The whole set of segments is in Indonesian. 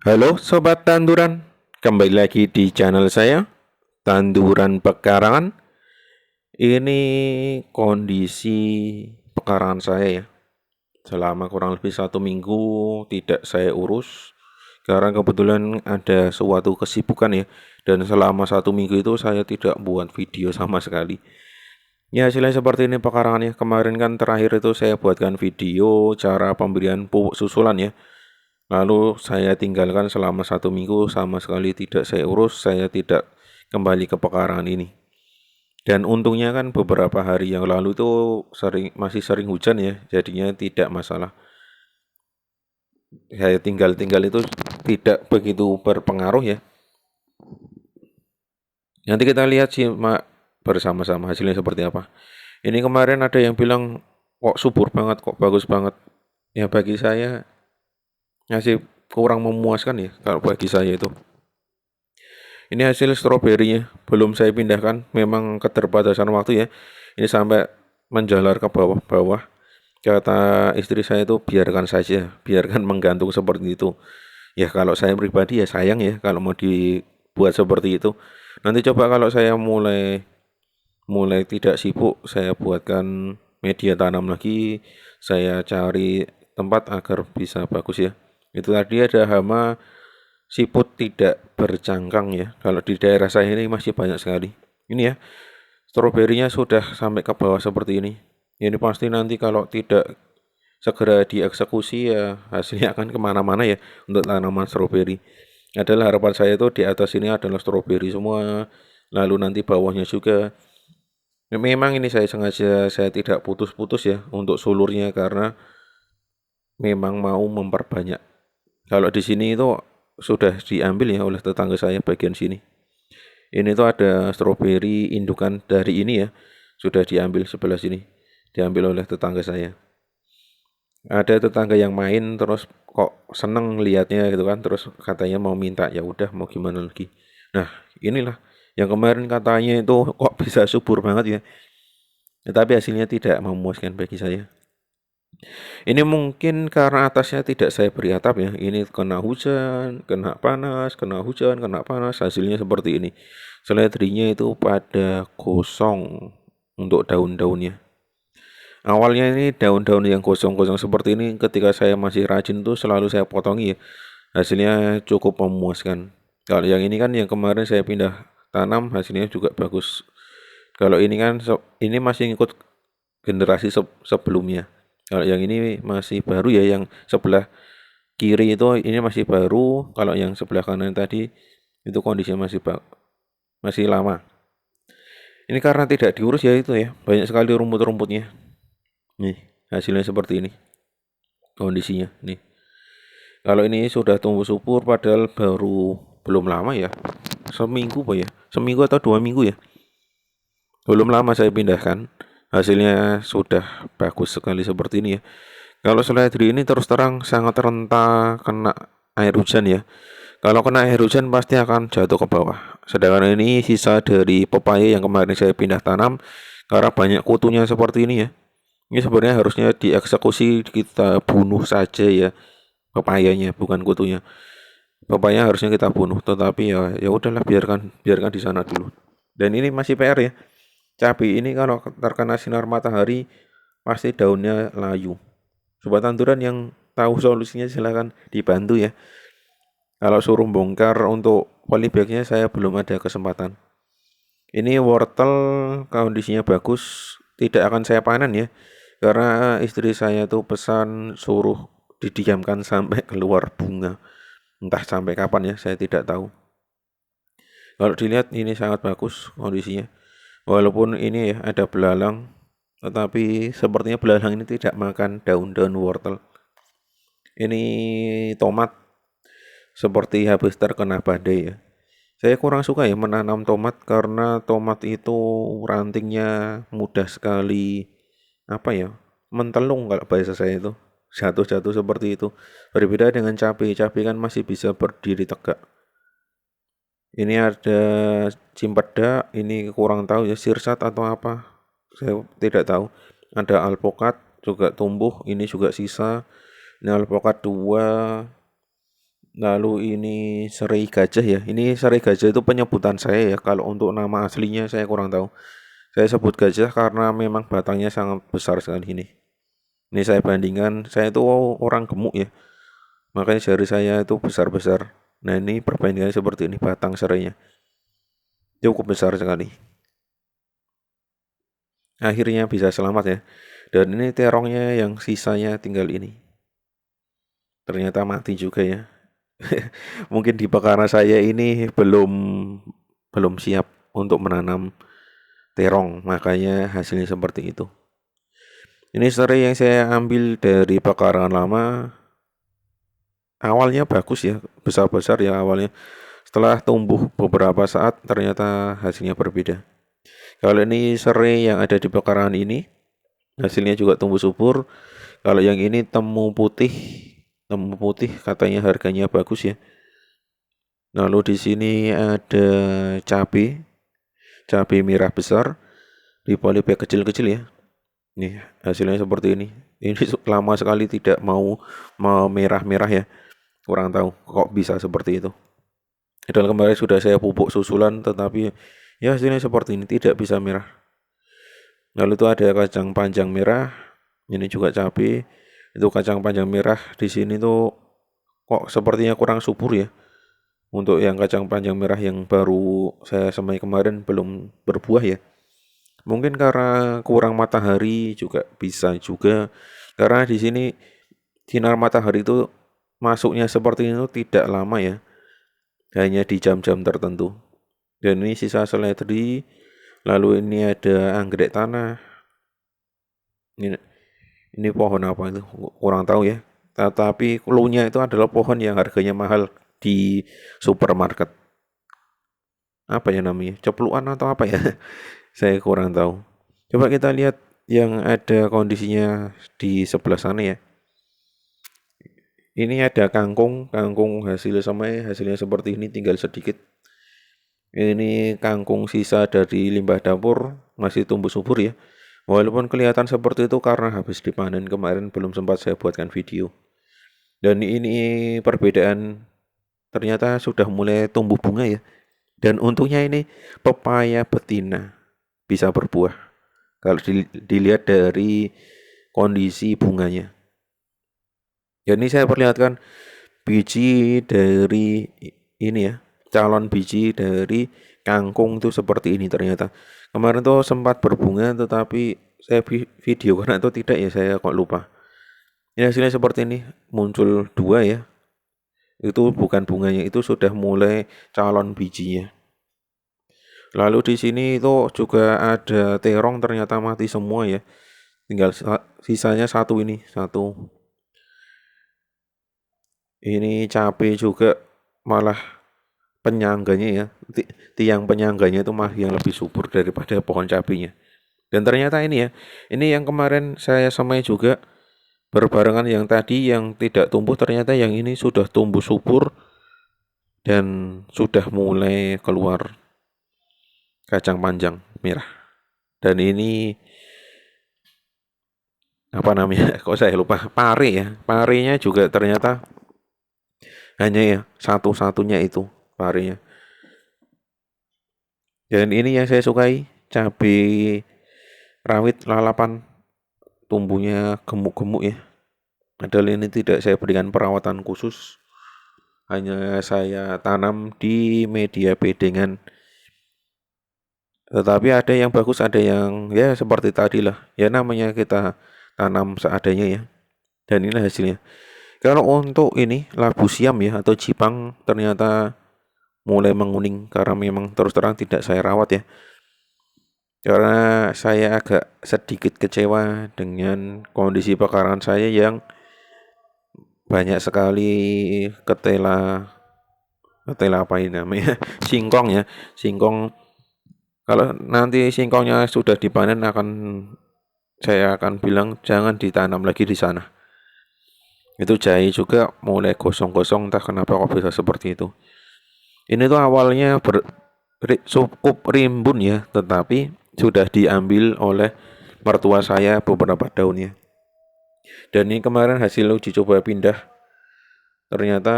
Halo Sobat Tanduran, kembali lagi di channel saya, Tanduran Pekarangan. Ini kondisi pekarangan saya ya, selama kurang lebih 1 minggu tidak saya urus, karena kebetulan ada suatu kesibukan ya, dan selama 1 minggu itu saya tidak buat video sama sekali. Ya hasilnya seperti ini pekarangannya. Kemarin kan terakhir itu saya buatkan video cara pemberian pupuk susulan ya. Lalu saya tinggalkan selama 1 minggu, sama sekali tidak saya urus, saya tidak kembali ke pekarangan ini. Dan untungnya kan beberapa hari yang lalu itu masih sering hujan ya, jadinya tidak masalah. Saya tinggal-tinggal itu tidak begitu berpengaruh ya. Nanti kita lihat sih bersama-sama hasilnya seperti apa. Ini kemarin ada yang bilang kok subur banget, kok bagus banget. Ya bagi saya masih kurang memuaskan ya kalau bagi saya itu. Ini hasil stroberinya, belum saya pindahkan, memang keterbatasan waktu ya. Ini sampai menjalar ke bawah-bawah. Kata istri saya itu biarkan saja, biarkan menggantung seperti itu. Ya kalau saya pribadi ya sayang ya kalau mau dibuat seperti itu. Nanti coba kalau saya mulai mulai tidak sibuk, saya buatkan media tanam lagi, saya cari tempat agar bisa bagus ya. Itu tadi ada hama siput tidak bercangkang ya. Kalau di daerah saya ini masih banyak sekali. Ini ya, stroberinya sudah sampai ke bawah seperti ini. Ini pasti nanti kalau tidak segera dieksekusi ya hasilnya akan kemana-mana ya untuk tanaman stroberi. Adalah harapan saya itu di atas ini adalah stroberi semua. Lalu nanti bawahnya juga. Memang ini saya sengaja saya tidak putus-putus ya untuk sulurnya karena memang mau memperbanyak. Kalau di sini itu sudah diambil ya oleh tetangga saya bagian sini. Ini tuh ada stroberi indukan dari ini ya, sudah diambil sebelah sini, diambil oleh tetangga saya. Ada tetangga yang main terus kok seneng lihatnya gitu kan, terus katanya mau minta, ya udah mau gimana lagi. Nah, inilah yang kemarin katanya itu kok bisa subur banget ya. Tetapi hasilnya tidak memuaskan bagi saya. Ini mungkin karena atasnya tidak saya beri atap ya. Ini kena hujan, kena panas, kena hujan, kena panas. Hasilnya seperti ini. Seledrinya itu pada gosong untuk daun-daunnya. Awalnya ini daun-daun yang gosong-gosong seperti ini ketika saya masih rajin tuh selalu saya potongi ya. Hasilnya cukup memuaskan. Kalau yang ini kan yang kemarin saya pindah tanam hasilnya juga bagus. Kalau ini kan ini masih ngikut generasi sebelumnya. Kalau yang ini masih baru ya, yang sebelah kiri itu ini masih baru. Kalau yang sebelah kanan tadi itu kondisinya masih lama. Ini karena tidak diurus ya itu ya, banyak sekali rumput-rumputnya. Nih, hasilnya seperti ini kondisinya. Nih, kalau ini sudah tumbuh subur padahal baru belum lama ya, seminggu Pak ya, seminggu atau 2 minggu ya. Belum lama saya pindahkan, hasilnya sudah bagus sekali seperti ini ya. Kalau seledri ini terus terang sangat rentan kena air hujan ya. Kalau kena air hujan pasti akan jatuh ke bawah. Sedangkan ini sisa dari pepaya yang kemarin saya pindah tanam karena banyak kutunya seperti ini ya. Ini sebenarnya harusnya dieksekusi, kita bunuh saja ya pepayanya, bukan kutunya. Pepaya harusnya kita bunuh, tetapi ya udahlah, biarkan biarkan di sana dulu. Dan ini masih PR ya. Cabai ini kalau terkena sinar matahari pasti daunnya layu. Sobat tanduran yang tahu solusinya silahkan dibantu ya. Kalau suruh bongkar untuk polybagnya saya belum ada kesempatan. Ini wortel kondisinya bagus, tidak akan saya panen ya. Karena istri saya tuh pesan suruh didiamkan sampai keluar bunga. Entah sampai kapan ya, saya tidak tahu. Kalau dilihat ini sangat bagus kondisinya. Walaupun ini ya ada belalang, tetapi sepertinya belalang ini tidak makan daun-daun wortel. Ini tomat seperti habis terkena badai ya. Saya kurang suka ya menanam tomat karena tomat itu rantingnya mudah sekali apa ya, mentelung kalau bahasa saya itu. Jatuh-jatuh seperti itu. Berbeda dengan cabai, cabai kan masih bisa berdiri tegak. Ini ada cimpedak, ini kurang tahu ya sirsat atau apa. Saya tidak tahu. Ada alpokat juga tumbuh, ini juga sisa. Ini alpokat 2, Lalu ini serai gajah ya. Ini serai gajah itu penyebutan saya ya. Kalau untuk nama aslinya saya kurang tahu. Saya sebut gajah karena memang batangnya sangat besar sekali ini. Ini saya bandingkan, saya itu orang gemuk ya. Makanya jari saya itu besar-besar. Nah ini perbandingannya seperti ini batang serainya. Cukup besar sekali. Akhirnya bisa selamat ya. Dan ini terongnya yang sisanya tinggal ini. Ternyata mati juga ya. Mungkin di pekarangan saya ini belum siap untuk menanam terong, makanya hasilnya seperti itu. Ini serai yang saya ambil dari pekarangan lama. Awalnya bagus ya, besar-besar ya awalnya. Setelah tumbuh beberapa saat ternyata hasilnya berbeda. Kalau ini serai yang ada di pekarangan ini, hasilnya juga tumbuh subur. Kalau yang ini temu putih katanya harganya bagus ya. Lalu di sini ada cabai merah besar di polybag kecil-kecil ya. Nih hasilnya seperti ini. Ini lama sekali tidak mau merah-merah ya. Kurang tahu kok bisa seperti itu. Dan kemarin sudah saya pupuk susulan tetapi ya hasilnya seperti ini, tidak bisa merah. Lalu itu ada kacang panjang merah. Ini juga cabai. Itu kacang panjang merah di sini tuh kok sepertinya kurang subur ya. Untuk yang kacang panjang merah yang baru saya semai kemarin belum berbuah ya. Mungkin karena kurang matahari juga bisa juga. Karena di sini sinar matahari itu masuknya seperti itu tidak lama ya. Hanya di jam-jam tertentu. Dan ini sisa seledri. Lalu ini ada anggrek tanah. Ini pohon apa itu? Kurang tahu ya. Tetapi clue-nya itu adalah pohon yang harganya mahal di supermarket. Apa ya namanya? Cepluan atau apa ya? Saya kurang tahu. Coba kita lihat yang ada kondisinya di sebelah sana ya. Ini ada kangkung hasilnya seperti ini, tinggal sedikit. Ini kangkung sisa dari limbah dapur, masih tumbuh subur ya. Walaupun kelihatan seperti itu karena habis dipanen kemarin, belum sempat saya buatkan video. Dan ini perbedaan, ternyata sudah mulai tumbuh bunga ya. Dan untungnya ini pepaya betina bisa berbuah. Kalau dilihat dari kondisi bunganya. Dan ini saya perlihatkan biji dari ini ya, calon biji dari kangkung itu seperti ini ternyata. Kemarin tuh sempat berbunga tetapi saya video karena itu tidak ya, saya kok lupa. Ya hasilnya seperti ini, muncul dua ya. Itu bukan bunganya, itu sudah mulai calon bijinya. Lalu di sini itu juga ada terong, ternyata mati semua ya. Tinggal sisanya satu ini, satu. Ini cabai juga malah penyangganya ya. Tiang penyangganya itu malah yang lebih subur daripada pohon cabainya. Dan ternyata ini ya, ini yang kemarin saya semai juga berbarengan yang tadi yang tidak tumbuh, ternyata yang ini sudah tumbuh subur dan sudah mulai keluar kacang panjang merah. Dan ini apa namanya? Kok saya lupa? Pare ya. Parenya juga ternyata hanya ya satu-satunya itu parenya. Dan ini yang saya sukai, cabai rawit lalapan, tumbuhnya gemuk-gemuk ya. Padahal ini tidak saya berikan perawatan khusus, hanya saya tanam di media bedengan. Tetapi ada yang bagus, ada yang ya seperti tadi lah. Ya namanya kita tanam seadanya ya. Dan inilah hasilnya. Kalau untuk ini labu siam ya atau jipang ternyata mulai menguning karena memang terus terang tidak saya rawat ya. Karena saya agak sedikit kecewa dengan kondisi pekarangan saya yang banyak sekali ketela apa ini namanya singkong ya, singkong. Kalau nanti singkongnya sudah dipanen saya akan bilang jangan ditanam lagi di sana. Itu jahe juga mulai gosong-gosong, entah kenapa kok bisa seperti itu. Ini tuh awalnya cukup rimbun ya, tetapi sudah diambil oleh mertua saya beberapa daunnya. Dan ini kemarin hasil uji coba pindah, ternyata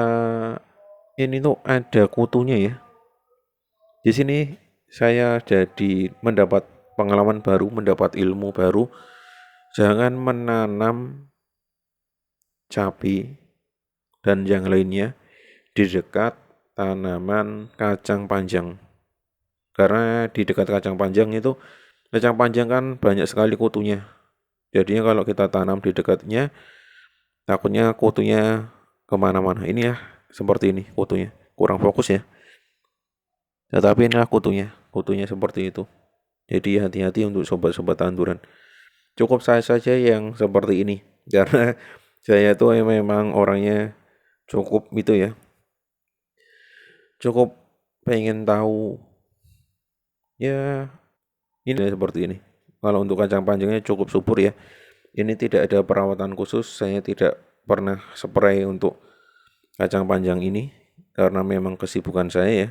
ini tuh ada kutunya ya. Di sini saya jadi mendapat pengalaman baru, mendapat ilmu baru. Jangan menanam cabai dan yang lainnya di dekat tanaman kacang panjang. Karena di dekat kacang panjang kan banyak sekali kutunya. Jadinya kalau kita tanam di dekatnya, takutnya kutunya kemana-mana. Ini ya, seperti ini kutunya. Kurang fokus ya. Tetapi inilah kutunya seperti itu. Jadi hati-hati untuk sobat-sobat tanduran. Cukup saya saja yang seperti ini. Karena saya tuh memang orangnya cukup itu ya. Cukup pengen tahu ya ini seperti ini. Kalau untuk kacang panjangnya cukup subur ya. Ini tidak ada perawatan khusus. Saya tidak pernah spray untuk kacang panjang ini karena memang kesibukan saya ya.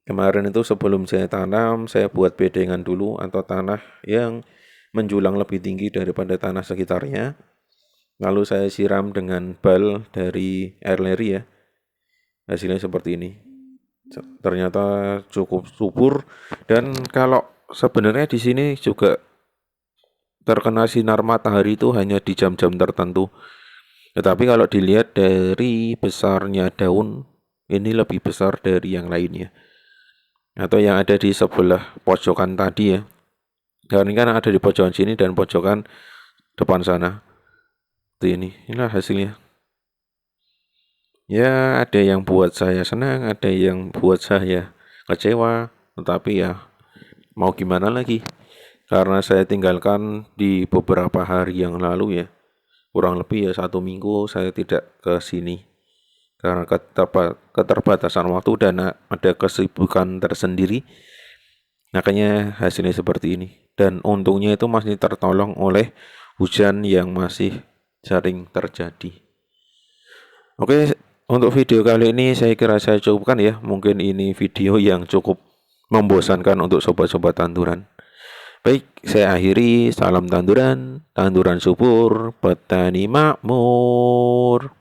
Kemarin itu sebelum saya tanam, saya buat bedengan dulu atau tanah yang menjulang lebih tinggi daripada tanah sekitarnya. Lalu saya siram dengan bal dari air leri ya. Hasilnya seperti ini. Ternyata cukup subur dan kalau sebenarnya di sini juga terkena sinar matahari itu hanya di jam-jam tertentu. Tetapi kalau dilihat dari besarnya daun, ini lebih besar dari yang lainnya. Atau yang ada di sebelah pojokan tadi ya. Dan ini kan ada di pojokan sini dan pojokan depan sana. Inilah hasilnya. Ya, ada yang buat saya senang, ada yang buat saya kecewa. Tetapi ya, mau gimana lagi? Karena saya tinggalkan di beberapa hari yang lalu ya. Kurang lebih ya 1 minggu saya tidak ke sini. Karena keterbatasan waktu dan ada kesibukan tersendiri. Makanya hasilnya seperti ini. Dan untungnya itu masih tertolong oleh hujan yang masih sering terjadi. Oke, untuk video kali ini saya kira saya cukupkan ya. Mungkin ini video yang cukup membosankan untuk sobat-sobat tanduran. Baik, saya akhiri. Salam tanduran, tanduran subur, petani makmur.